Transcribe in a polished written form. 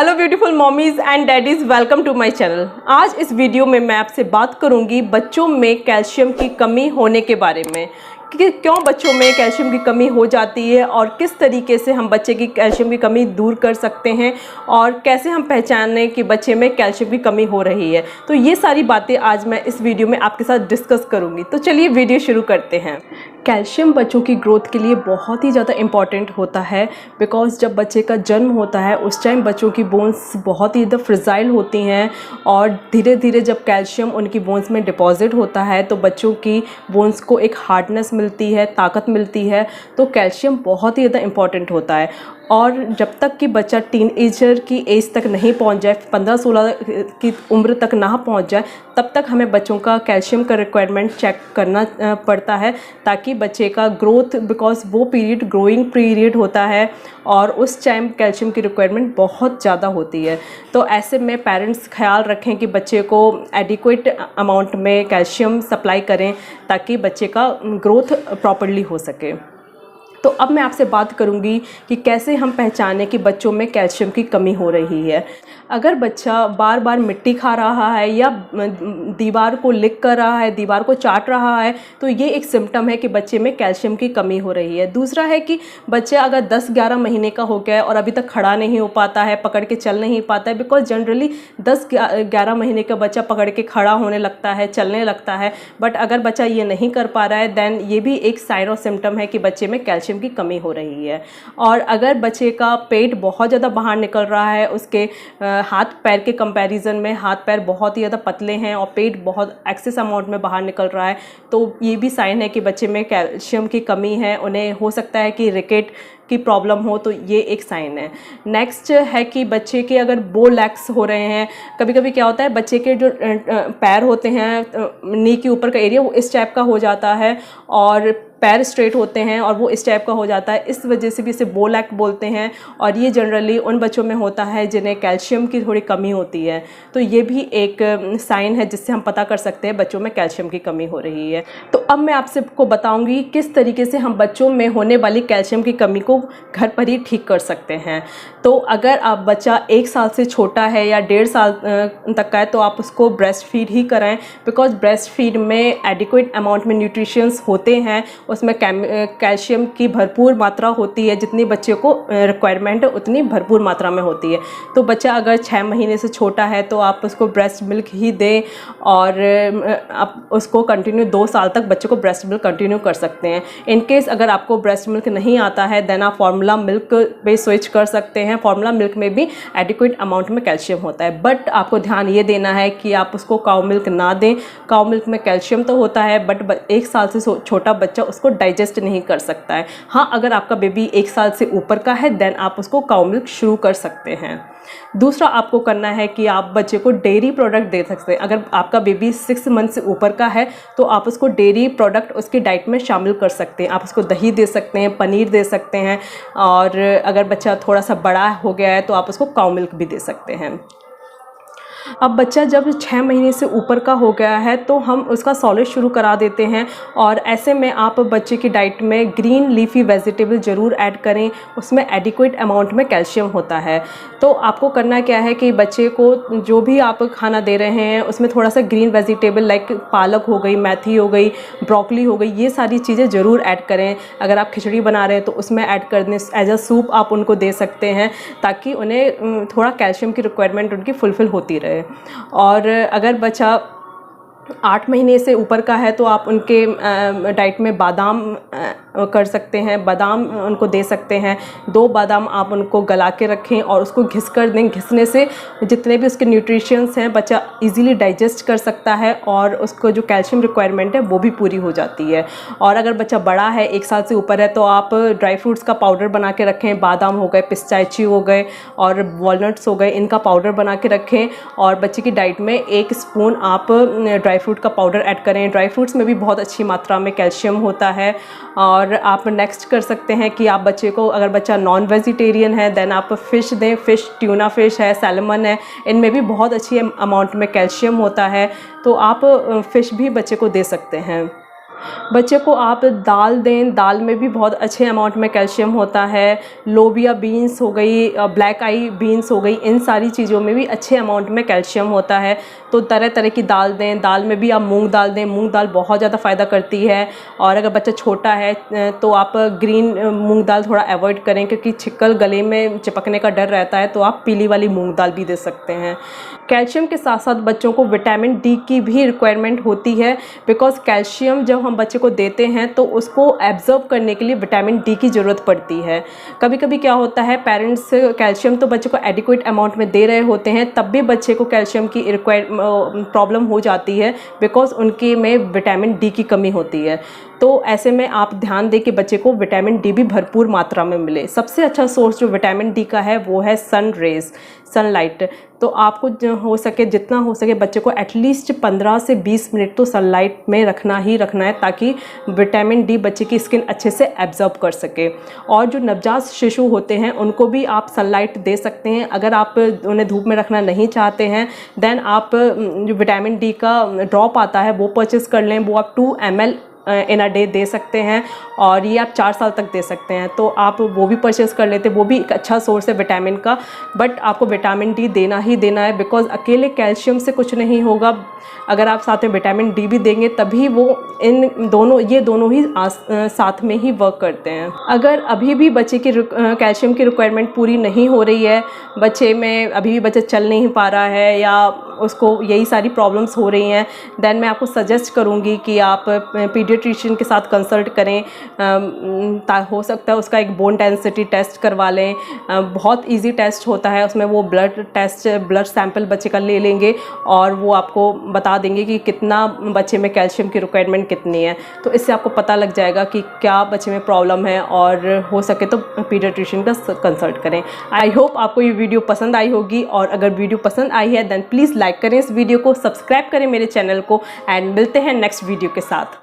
Hello beautiful mommies and daddies, welcome to my channel. आज इस video में मैं आपसे बात करूंगी बच्चों में कैल्शियम की कमी होने के बारे में कि क्यों बच्चों में कैल्शियम की कमी हो जाती है और किस तरीके से हम बच्चे की कैल्शियम की कमी दूर कर सकते हैं और कैसे हम पहचानें कि बच्चे में कैल्शियम की कमी हो रही है। तो ये सारी बातें आज मैं इस वीडियो में आपके साथ डिस्कस करूँगी। तो चलिए वीडियो शुरू करते हैं। कैल्शियम बच्चों की ग्रोथ के लिए बहुत ही ज़्यादा इम्पॉर्टेंट होता है बिकॉज़ जब बच्चे का जन्म होता है उस टाइम बच्चों की बोन्स बहुत ही ज़्यादा फ्रिजाइल होती हैं और धीरे धीरे जब कैल्शियम उनकी बोन्स में डिपॉजिट होता है तो बच्चों की बोन्स को एक हार्डनेस मिलती है, ताकत मिलती है। तो कैल्शियम बहुत ही ज़्यादा इम्पॉर्टेंट होता है और जब तक कि बच्चा टीनएजर की एज तक नहीं पहुंच जाए, 15-16 की उम्र तक ना पहुंच जाए, तब तक हमें बच्चों का कैल्शियम का रिक्वायरमेंट चेक करना पड़ता है ताकि बच्चे का ग्रोथ, बिकॉज वो पीरियड ग्रोइंग पीरियड होता है और उस टाइम कैल्शियम की रिक्वायरमेंट बहुत ज़्यादा होती है। तो ऐसे में पेरेंट्स ख्याल रखें कि बच्चे को एडिक्वेट अमाउंट में कैल्शियम सप्लाई करें ताकि बच्चे का ग्रोथ प्रॉपर्ली हो सके। तो अब मैं आपसे बात करूंगी कि कैसे हम पहचानें कि बच्चों में कैल्शियम की कमी हो रही है। अगर बच्चा बार बार मिट्टी खा रहा है या दीवार को लिक कर रहा है, दीवार को चाट रहा है, तो ये एक सिम्टम है कि बच्चे में कैल्शियम की कमी हो रही है। दूसरा है कि बच्चा अगर 10-11 महीने का हो गया है और अभी तक खड़ा नहीं हो पाता है, पकड़ के चल नहीं पाता है, बिकॉज जनरली 10-11 महीने का बच्चा पकड़ के खड़ा होने लगता है, चलने लगता है। बट अगर बच्चा ये नहीं कर पा रहा है देन ये भी एक साइन और सिम्टम है कि बच्चे में कैल्शियम की कमी हो रही है। और अगर बच्चे का पेट बहुत ज़्यादा बाहर निकल रहा है, उसके हाथ पैर के कंपैरिजन में हाथ पैर बहुत ही ज़्यादा पतले हैं और पेट बहुत एक्सेस अमाउंट में बाहर निकल रहा है, तो ये भी साइन है कि बच्चे में कैल्शियम की कमी है। उन्हें हो सकता है कि रिकेट की प्रॉब्लम हो, तो ये एक साइन है। नेक्स्ट है कि बच्चे के अगर बो लैक्स हो रहे हैं, कभी कभी क्या होता है बच्चे के जो पैर होते हैं, नी के ऊपर का एरिया वो इस टाइप का हो जाता है और पैर स्ट्रेट होते हैं और वो इस टाइप का हो जाता है। इस वजह से भी इसे बो लैक बोलते हैं और ये जनरली उन बच्चों में होता है जिन्हें कैल्शियम की थोड़ी कमी होती है। तो ये भी एक साइन है जिससे हम पता कर सकते हैं बच्चों में कैल्शियम की कमी हो रही है। तो अब मैं आपसे को बताऊंगी किस तरीके से हम बच्चों में होने वाली कैल्शियम की कमी को घर पर ही ठीक कर सकते हैं। तो अगर आप बच्चा 1 साल से छोटा है या 1.5 साल तक का है तो आप उसको ब्रेस्ट फीड ही कराएं, बिकॉज ब्रेस्ट फीड में एडिक्वेट अमाउंट में न्यूट्रिशंस होते हैं, उसमें कैल्शियम की भरपूर मात्रा होती है। जितनी बच्चे को रिक्वायरमेंट है उतनी भरपूर मात्रा में होती है। तो बच्चा अगर 6 महीने से छोटा है तो आप उसको ब्रेस्ट मिल्क ही दें और आप उसको कंटिन्यू 2 साल तक बच्चे को ब्रेस्ट मिल्क कंटिन्यू कर सकते हैं। इन केस अगर आपको ब्रेस्ट मिल्क नहीं आता है देन आप फार्मूला मिल्क पे स्विच कर सकते हैं। फार्मूला मिल्क में भी एडिक्वेट अमाउंट में कैल्शियम होता है, बट आपको ध्यान ये देना है कि आप उसको काऊ मिल्क ना दें। काऊ मिल्क में कैल्शियम तो होता है बट 1 साल से छोटा बच्चा उसको डाइजेस्ट नहीं कर सकता है। हाँ, अगर आपका बेबी 1 साल से ऊपर का है देन आप उसको काऊ मिल्क शुरू कर सकते हैं। दूसरा आपको करना है कि आप बच्चे को डेयरी प्रोडक्ट दे सकते हैं। अगर आपका बेबी 6 मंथ से ऊपर का है तो आप उसको डेयरी प्रोडक्ट उसकी डाइट में शामिल कर सकते हैं। आप उसको दही दे सकते हैं, पनीर दे सकते हैं और अगर बच्चा थोड़ा सा बड़ा हो गया है तो आप उसको काऊ मिल्क भी दे सकते हैं। अब बच्चा जब 6 महीने से ऊपर का हो गया है तो हम उसका सॉलिड शुरू करा देते हैं और ऐसे में आप बच्चे की डाइट में ग्रीन लीफी वेजिटेबल ज़रूर ऐड करें, उसमें एडिक्वेट अमाउंट में कैल्शियम होता है। तो आपको करना क्या है कि बच्चे को जो भी आप खाना दे रहे हैं उसमें थोड़ा सा ग्रीन वेजिटेबल लाइक पालक हो गई, मेथी हो गई, ब्रोकली हो गई, ये सारी चीज़ें ज़रूर ऐड करें। अगर आप खिचड़ी बना रहे हैं तो उसमें ऐड कर दें, एज अ सूप आप उनको दे सकते हैं ताकि उन्हें थोड़ा कैल्शियम की रिक्वायरमेंट उनकी फुलफ़िल होती रहे। और अगर बच्चा 8 महीने से ऊपर का है तो आप उनके डाइट में बादाम कर सकते हैं, बादाम उनको दे सकते हैं। 2 बादाम आप उनको गला के रखें और उसको घिस कर दें। घिसने से जितने भी उसके न्यूट्रिशंस हैं बच्चा इजीली डाइजेस्ट कर सकता है और उसको जो कैल्शियम रिक्वायरमेंट है वो भी पूरी हो जाती है। और अगर बच्चा बड़ा है, 1 साल से ऊपर है, तो आप ड्राई फ्रूट्स का पाउडर बना के रखें। बादाम हो गए, पिस्ताचियो हो गए और वॉलनट्स हो गए, इनका पाउडर बना के रखें और बच्चे की डाइट में 1 स्पून आप ड्राई फ्रूट का पाउडर ऐड करें। ड्राई फ्रूट्स में भी बहुत अच्छी मात्रा में कैल्शियम होता है। और आप नेक्स्ट कर सकते हैं कि आप बच्चे को, अगर बच्चा नॉन वेजिटेरियन है देन आप फ़िश दें। फ़िश, ट्यूना फ़िश है, सैल्मन है, इनमें भी बहुत अच्छी अमाउंट में कैल्शियम होता है, तो आप फ़िश भी बच्चे को दे सकते हैं। बच्चे को आप दाल दें, दाल में भी बहुत अच्छे अमाउंट में कैल्शियम होता है। लोबिया बीन्स हो गई, ब्लैक आई बीन्स हो गई, इन सारी चीज़ों में भी अच्छे अमाउंट में कैल्शियम होता है। तो तरह तरह की दाल दें, दाल में भी आप मूंग दाल दें, मूंग दाल बहुत ज़्यादा फ़ायदा करती है। और अगर बच्चा छोटा है तो आप ग्रीन मूंग दाल थोड़ा अवॉइड करें, क्योंकि छिक्कल गले में चिपकने का डर रहता है, तो आप पीली वाली मूंग दाल भी दे सकते हैं। कैल्शियम के साथ साथ बच्चों को विटामिन डी की भी रिक्वायरमेंट होती है, बिकॉज कैल्शियम जब हम बच्चे को देते हैं तो उसको एब्जॉर्ब करने के लिए विटामिन डी की ज़रूरत पड़ती है। कभी कभी क्या होता है, पेरेंट्स कैल्शियम तो बच्चे को एडिक्वेट अमाउंट में दे रहे होते हैं, तब भी बच्चे को कैल्शियम की प्रॉब्लम हो जाती है, बिकॉज उनके में विटामिन डी की कमी होती है। तो ऐसे में आप ध्यान दें कि बच्चे को विटामिन डी भी भरपूर मात्रा में मिले। सबसे अच्छा सोर्स जो विटामिन डी का है वो है सन रेज, सनलाइट। तो आपको हो सके, जितना हो सके बच्चे को एटलीस्ट 15 से 20 मिनट तो सनलाइट में रखना ही रखना है, ताकि विटामिन डी बच्चे की स्किन अच्छे से एब्जॉर्ब कर सके। और जो नवजात शिशु होते हैं उनको भी आप सनलाइट दे सकते हैं। अगर आप उन्हें धूप में रखना नहीं चाहते हैं, देन आप जो विटामिन डी का ड्रॉप आता है वो परचेज़ कर लें। वो आप 2 ml in a day they सकते हैं, और ये आप 4 साल तक दे सकते हैं। तो आप वो भी परचेज़ कर लेते, वो भी एक अच्छा सोर्स है विटामिन का। बट आपको विटामिन डी देना ही देना है, बिकॉज अकेले कैल्शियम से कुछ नहीं होगा। अगर आप साथ में विटामिन डी भी देंगे तभी वो ये दोनों ही साथ में ही वर्क करते हैं। अगर अभी भी बच्चे की कैल्शियम की रिक्वायरमेंट पूरी नहीं हो रही है, बच्चे में अभी भी बच्चा चल नहीं पा रहा है, या उसको यही सारी प्रॉब्लम्स हो रही हैं, देन मैं आपको सजेस्ट करूँगी कि आप पीडियाट्रिशियन के साथ कंसल्ट करें। हो सकता है उसका एक बोन डेंसिटी टेस्ट करवा लें। बहुत इजी टेस्ट होता है, उसमें वो ब्लड सैंपल बच्चे का ले लेंगे और वो आपको बता देंगे कि कितना बच्चे में कैल्शियम की रिक्वायरमेंट कितनी है। तो इससे आपको पता लग जाएगा कि क्या बच्चे में प्रॉब्लम है, और हो सके तो पीडियाट्रिशियन का कंसल्ट करें। आई होप आपको ये वीडियो पसंद आई होगी, और अगर वीडियो पसंद आई है देन प्लीज़ लाइक करें इस वीडियो को, सब्सक्राइब करें मेरे चैनल को, एंड मिलते हैं नेक्स्ट वीडियो के साथ।